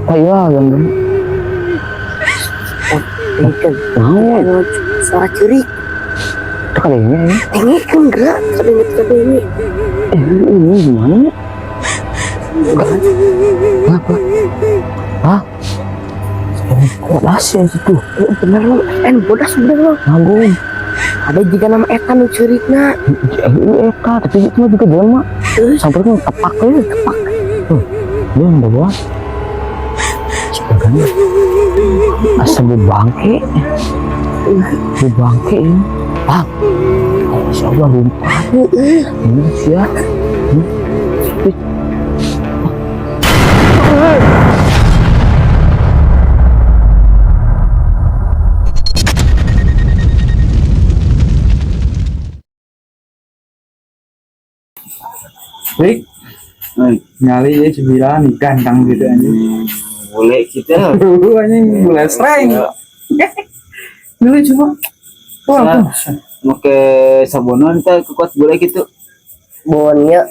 Iya, gandum. Ikan. Mau. Suara cerik. Itu kalinya ini. Ini kan enggak. Kadang-kadang. Ini gimana ya? Kenapa? Hah? Bodas ya situ. Bener lo. Bodas bener lo. Nanggung. Ada juga nama Eka nu cerikna. Ini Eka, tapi itu mah juga jelema. Sampai itu tepak ya, tepak. Dia udah buat. Kan asal bangke ini. Pak. Insya Allah lumpah. Ini sia. Baik, nyali ya sembilan ganteng gitu aja. Boleh kita. Anjing mulai strength. Dulu cuma. Wah, Pakai sabunan kita kuat boleh gitu. Bonnya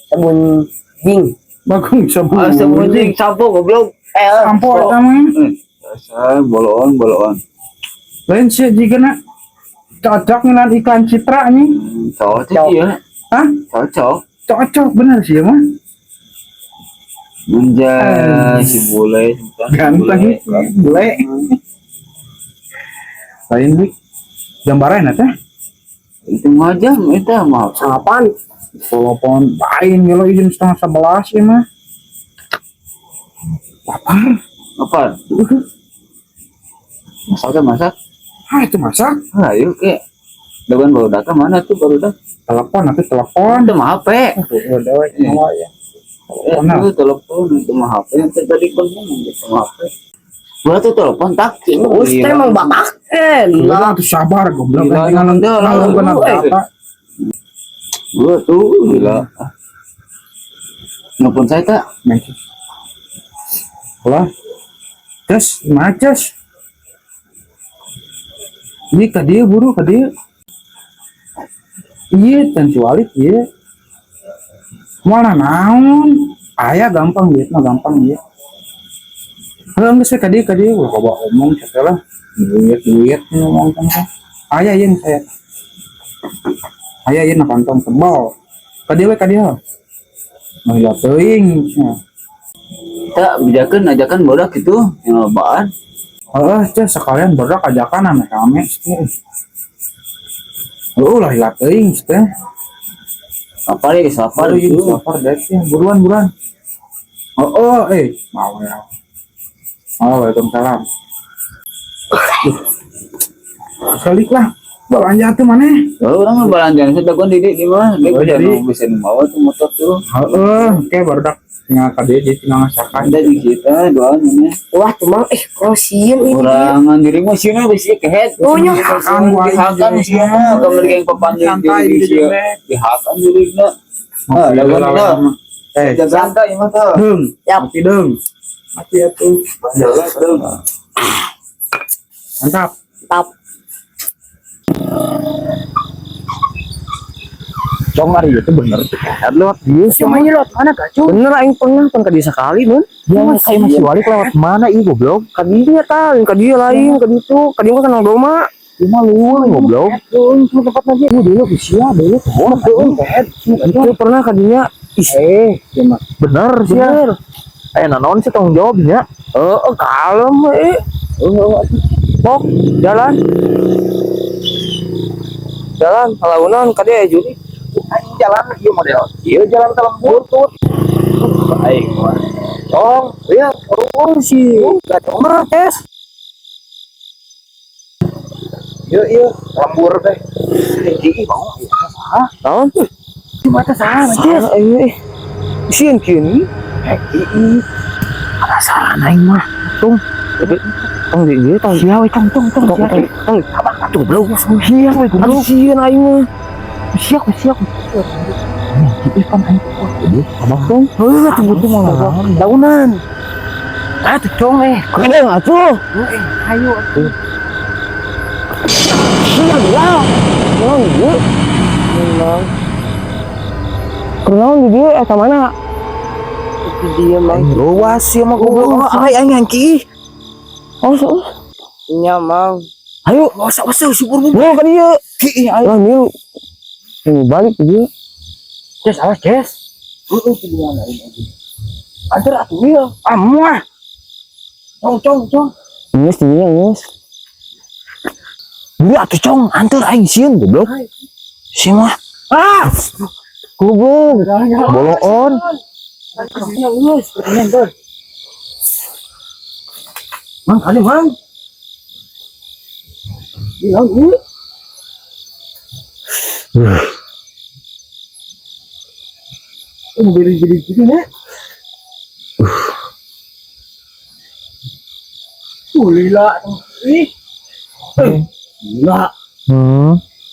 sabun jing. bagus sabun. Sabun jing sampo goblok. Sampo namanya. Dasar bolon. Lain sih jika nak cocok dengan iklan Citra nih. Cocok ya. Hah? Cocok bener sih ya mah. Menjadi si bule Ganteng bule. Lain nih gambaran teh. itu aja itu mah Apaan? Telepon lain kalau izin 10:30 ya mah. apa masak Itu masak. ayo ke dengan baru data mana tuh baru dah Telepon itu mah HP Udah ya. itu telepon itu mah HP yang tadi kan ngomong itu mah HP gua tuh telepon tak Terus teh emang batak. Gila tuh sabar goblok Gila, tinggal gila, benar data. gua tuh gila nelfon saya tak Lah. Terus gimana Ces? Ini ke dia buru ke dia. Iya tensi walid iya. Mana naon? Ayah gampang gitu, gampang ya. Kalau nggak saya ke dia, gua coba omong setelah duit ngomong kan. Ayah yang saya. Ayah yang kantong tebal. Ke dia. Mau ya teuing. tak ajakan bodak itu yang lobaan Ces sekalian berak ajakan ame-ame. Lah hilat teuing teh. apa deh siapa Itu itu lapar deh buruan. Mau ya. Waalaikumsalam. Sekalik lah. Belanja tuh mana? orang belanjaan sudah kon didik di mana dia Oh, jadi- bisa bawa tuh motor tuh Kayak barudak tinggal ka dia tinggal ngasakan. ada di kita doanya Wah, cuma krosin ini. orangan diri mah sih bisa kehead Oh, nya. dihakan sih kamar yang papanjang diri sih dihakan diri na ada kan jaga santai mah tuh Deng. Yap. Mati deng. Mati atuh. jaga tuh Mantap. Tap. Comar itu bener tuh. Lewat dia Cuma ini lewat mana gacu? bener aing pernah kan ka dia sekali mun. Yang kayak masih balik lewat mana ieu goblok? Ka dia tah, ka dia lain, ka ditu. Ka dia mah kan doma. Cuma luang goblok. Cuma tempat lagi. Dulu sia dulu. Oh, itu pernah ka dia. Bener sih. Naon sih tanggung jawabnya? Kalem Pok, jalan. Halaunan ka dia Juli. Jalan ieu model. Ieu jalan ka Lembutut. Baik, Tong, lihat sih. Enggak cuma tes. Iya, lembur teh. Gigi mau. Hah? Naon? Cuma teh salah aja. Sieun kieu. Penasaran aing mah. Tung. Tong di tong sia we tong. Sabar atuh bro. Sia we goblok. Sieun aing mah. Siap. Ikan aing. Abang tong. Heuh tuh malah daunan. Atuh cong kene atuh. Ayo atuh. Hilang. Kenaon di dia eta mana? Tapi dia mang Ruas sih mah goblok. Aing hangki. Oh, nya mang. ayo. Wasa si buru. Bro kan dia. Ki ayo. Lah ini balik dia. Ces awas Ces. Gimana ini? Antar atuh dia. Muah. Cong. Yes. Dulu atuh cong, antar aing sieun goblok. Si mah. Goblok. Boloon. Mang kali mang. Bilang ini. Jadi gini nih. Gila. Ih. Gila.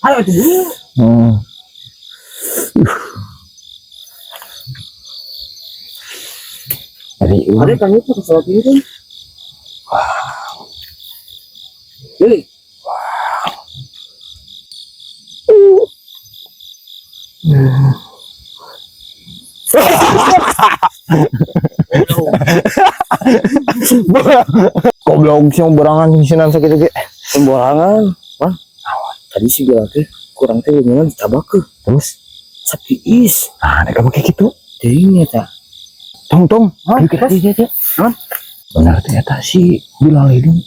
Ayo tuh dulu. Ada kan itu pesawat ini kan. Jadi. Goblok sih berangan sinan sakit ge. Sembarangan. Wah. Tadi sih bilang teh kurang teh memang ditabak ke. Terus Sapi is. nek kayak gitu. Deui eta. Tong. Kita Benar ternyata si Bilal ini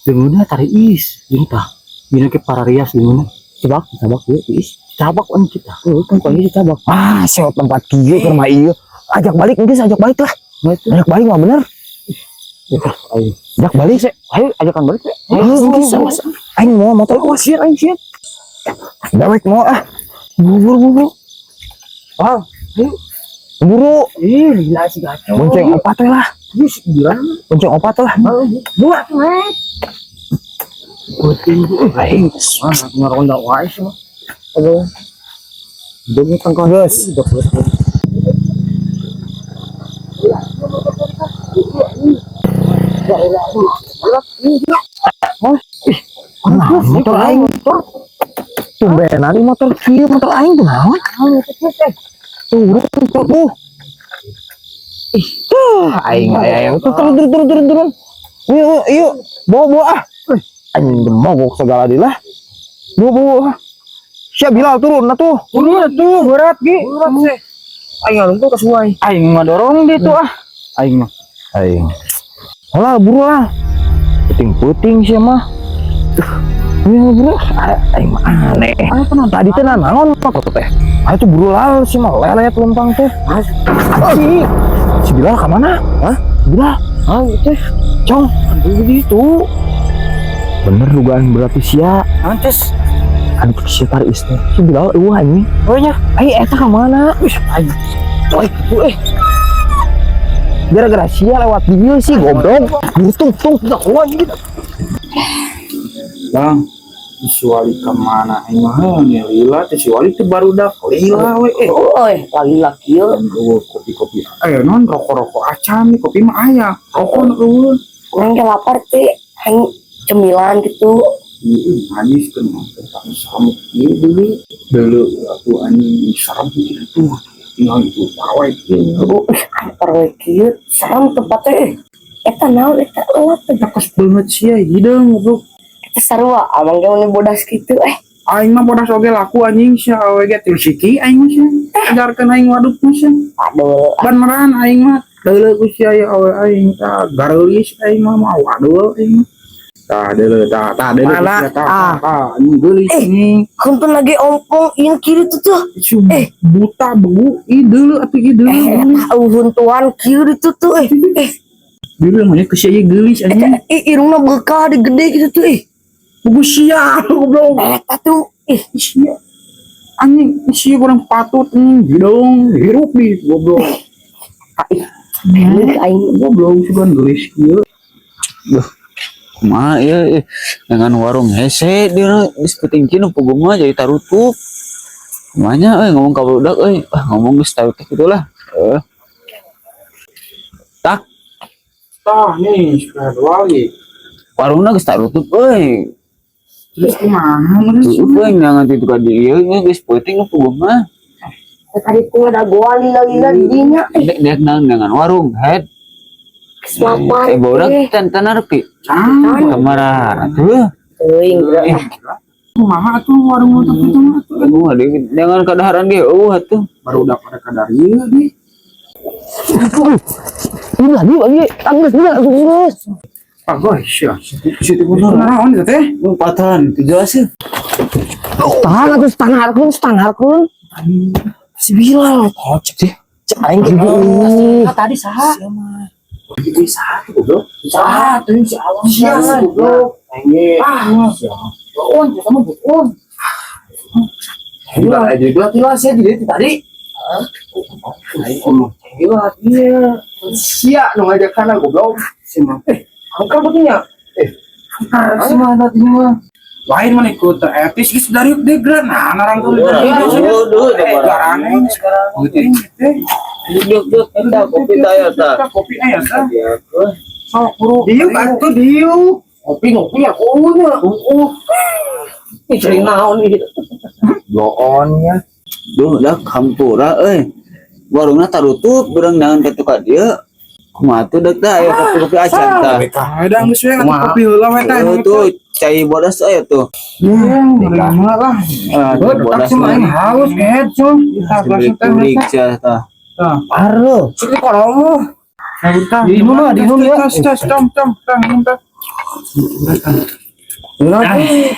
dengeuna tari is. Jeung tah. Dina ke pararias dengeuna. Tabak ya is. Tabak kan kita. Kan kali ditabak. Sewa tempat kieu ke rumah ieu. Ajak balik ajak balik lah. Ajak balik mah bener. Ayo. Ajak balik sih. Ayo ajakan balik ya. Aing mau motor Siap aing siap. Dawek mau buru. Wah, Buru. gila si gacor. Bonceng opat we lah. Gila. Bonceng opat lah. Buat nih. Aing Ngaronda wae sih mah. aduh. Demi tangkal Geus. Motor aing. Tumbenan motor kieu motor aing tuh naon? Tuh. Aing turun. Yuk. Bawa. Anjing mogok segala dilah. Bawa. Siap Bilal turun atuh. Berat ge. Aing ngalung ka suai. Aing mah dorong dia tuh Aing mah. Aing. Alah buru lah. Puting sih mah. Buru. Aing mah aneh. Tadi teh naon motor teh? Tuh buru lah sih mah lelet lempang teh. Si Bilal ke mana? Hah? Bilal? Teh. Cong, begitu. Bener dugaan berarti sia. Antes. Aduh sia taris teh. Si Bilal anjing. Oh nya. Eta ke mana? Gara-gara sia lewat dia sih goblok. Tung anjing. Bang, si Wali kemana? Aing mah lila si Wali teh baru dak lila we. Lagi laki ya. Kopi. Non rokok acan nih kopi mah aya. Rokok eueuh. Orang yang lapar teh hanya cemilan gitu. Manis kan sama dulu aku anjing sarap gitu tinggal itu pawai Parwe kieu sareng tempatnya eta naon eta lewat teh takos banget sih ya hidung goblok eta sarua amang ge mun bodas kitu aing mah bodas oge laku anjing sia awe ge tilsiki aing mah sia ajarkeun aing waduk mah sia aduh beneran aing mah deuleu ku sia ya awe aing tah gareulis aing mah waduh aing tah deuleu anjing geulis anjing kumpul lagi ompong ieu kiri tuh buta begu deuleu atuh ieu deuleu huntuan kiri tuh deuleu mah ke sia geulis anjing irungna bekah di gede gitu tuh buku sia goblok eta tuh sia anjing sia kurang patut hidung hirup di goblok aing goblok sugan geulis kieu Kumaha ya dengan warung hese dia geus petingkin puguh mah jadi tarutup. Kumanya ngomong ka budak ngomong geus tarutup gitulah. Tak. Tah nih sudah Wali. Warungna geus tarutup Terus kumaha Eueuh nganti itu ka dieu geus peuting puguh mah. Tadi tuh ada gua lila-lila dinya. Dek dengan warung head. Selamat. Borak tenar ki. Kamar atuh. Teuing Kumaha tuh warung motor itu mah tuh. Aduh, dengan kadaharan ge atuh. Baru udah pada kadar ieu di. ini lagi tanggus juga tanggus. Ah guys, ya. Situ bener naon itu teh? Patahan 13. Tahan atuh standarkeun. Si Bilal kocek sih. Cek aing ge tadi saha? Satu goblok. Saha teuing si Alam. Sia goblok. Buun, kamu buun. Gila aja gua Gila saya di tadi. Gila dia. sia nu ngajakan goblok. Angkat begini ya. Semana mah. Lain mana ikut etis geus dari degrad. Nah, narang tuh. Aduh, Garang sekarang. Duduk eta kopi taya ta. Kopi aya tah. Sok buru. Diuk atuh diuk. Ngopi ya kunya. Ini sering naon nih. Loonnya. Duh, dah kampura euy. Warungna tarutup beurang naon katu ka dieu. Kumaha tuh deuk tah aya kopi acan tah. Ada geus we kopi heula we tah. Tuh cai bodas aya tuh. Lama lah. Bodas Main haus kehet cuy. Kita gelas teh. kuring cia tah. Parah. Cik kalau Di mana ya? Cam.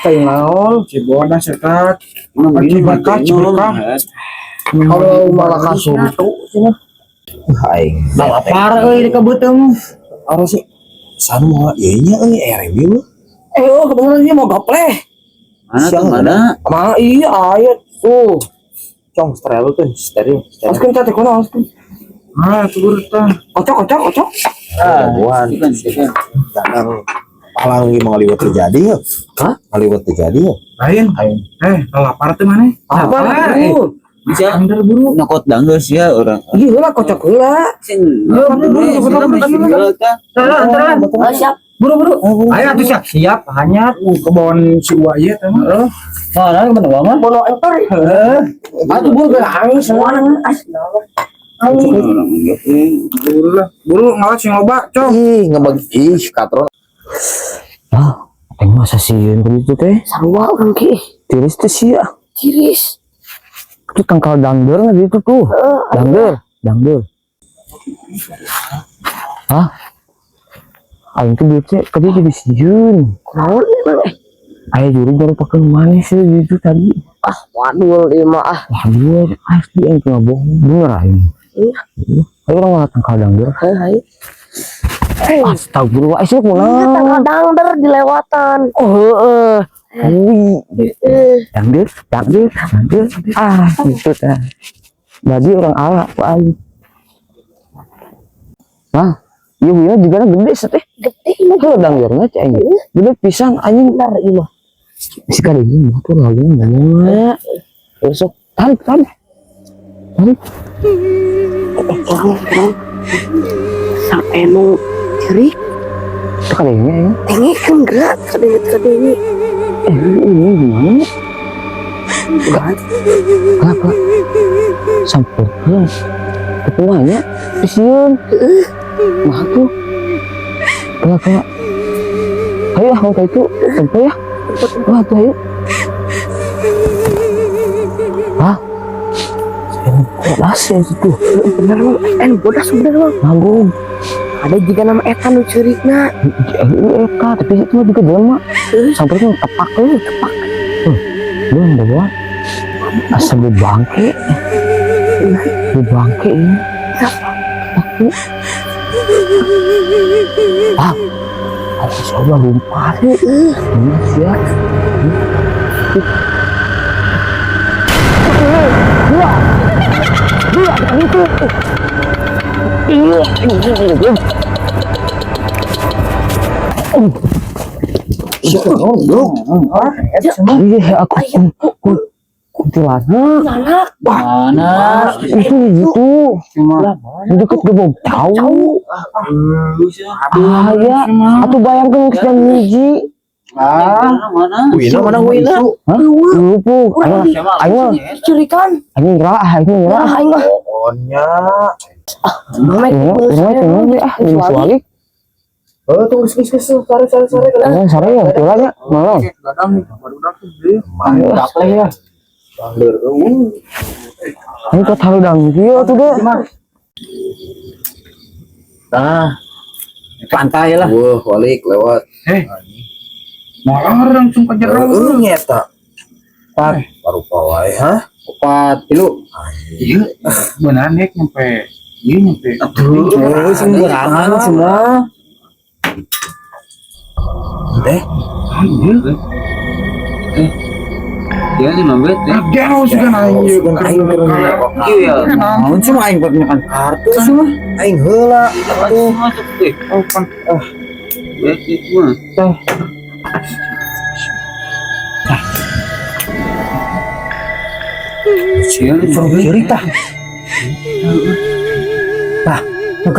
kayak naon. Cibodas sekat. Cibakat. Kalau malah kasumtu cina. Aing. Nah, parah euy di kabeuteung. Aro sih. Sanu mah ieu nya euy RW mah. Kebetulan dia mau gapleh. Mana tuh mana? Mah iya ayat tuh. Cong steril. Askeun teh kunaon askeun. Ah, turut tah. Kocok. Buan. Jangan palang lagi mau liwat terjadi ya. Hah? Ngaliwat terjadi ya. Lain. Lapar teh mana? Apa? Bisa Under buru. nakot danggeus ya orang. Iya lah kocok heula. Siap. Buru. Ayo atuh siap. Hanya kebon si Waya teh mah. Nah, bener banget. Bono enter. Atuh buru gerang semua Buru ngawas sing loba, cok. Ngebagi katron. Aing masa sieun begitu teh. Sarua urang ge. Tiris teh sia. Tiris. Itu tangkal dangder gitu tuh. Dangder. Hah? Aing tuh biasa tadi jadi sieun. Naon emang aya juri baru pakai mana sih gitu tadi. Waduh ieu mah Waduh, asli aing teu bohong. Bener aing. Iya. Ayo orang tangkal dangder. Hai. Astagfirullah, itu pulang. Tanggal dangder dilewatan. Oh, dangder. Gitu kan. Jadi orang ala, Pak Ayu. Nah, iya juga gede seteh. Gede ini. Kalau dangdernya cek ini. Gede pisang anjing lar ini. Sekali ini tuh lagi ngomongnya. Besok tarik. Sampai nu cerik kadenya ya tengik kan gerak kadenya ini gimana kenapa sampai ketuanya isian mah tuh kenapa ayo kayak itu tempat ya wah tuh ayo bodas ya itu bener bodas bener nanggung ada juga nama Eka nu curigna Eka tapi itu juga jelema sampai itu tepak belum bawa asal bangke ini aku coba lupa ya iya aku kuntilanak Mana? itu gitu deket gebong jauh ya aku bayangkan sedang hiji Mana? Wina mana Wina? Hah? Lupu. Ayo. Curikan. Ayo ngerah, Aing mah. Pohonnya. Ini sualik. Tunggu geus. Sare. Sare ya, tulang ya. Mau. Gadang nih, baru dapet deh. Mantap lah ya. Baler Ini kok haludang kieu tuh deh. Nah, Pantai lah. wah balik lewat. Malah langsung ke jero. Nyeta. Baru pawai, hah? 4 kilo. Iya, benar nih nyampe. Iya nyampe. Sembarangan semua. Dia 5 menit ya. Jauh sih kan aing. Iya. Namun cuma aing buat makan kartu semua. Aing heula. Atuh masuk deh. Ya itu mah. Cerita. Tah, kau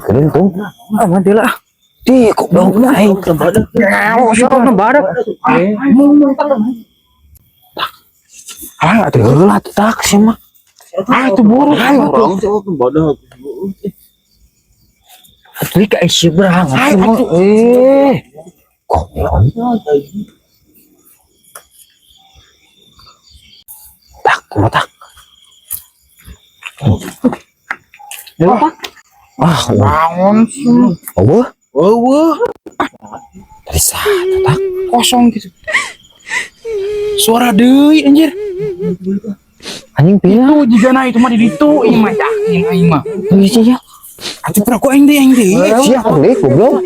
keren tuh. Mati lah. Di kok dong aing kebadak. Kebadak. Atuh heula tak sih mah. Itu buruk ayo tuh. Bodoh. Atuh ka isi berang. Kok tak. Bangun sih. Dari sana tak Kosong gitu. Suara deui anjir. anjing pila Itu juga nah itu mah di ditu ieu mah dah aing mah. iya. Atuh pernah ku aing deui. Sia lik goblok.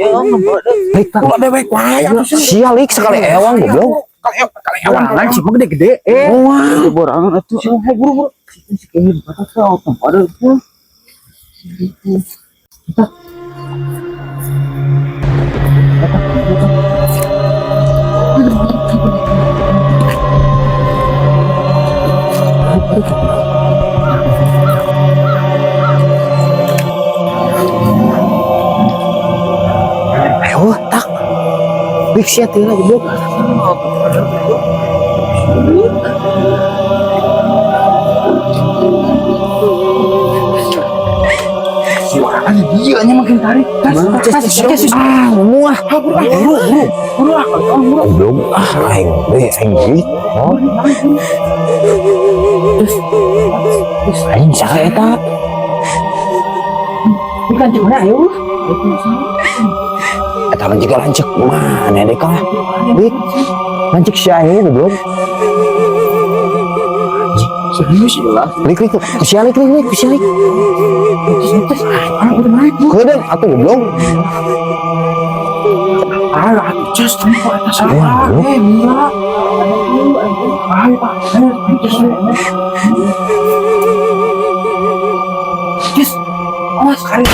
Lik tak Kalau dewek wae atuh sih. sia lik sekali ewang goblok. Kali awan sih mah gede-gede. Wah, Borangan atuh. Buru-buru. Sikit batas kau pada itu. ayo tak. Lik sia teh goblok. Suaranya dia nya makin tarik. Muah. Buru Goblok aing geuit. Aing saha eta? Bukan cuma ayo. Eta mah jiga lancek mana deh kah? Lik. Lancek sia ini goblok. Serius lah. Lik kusia lik. Keudeuh atuh goblok. just tempo atas Wah, lu. mira. Just awas kali.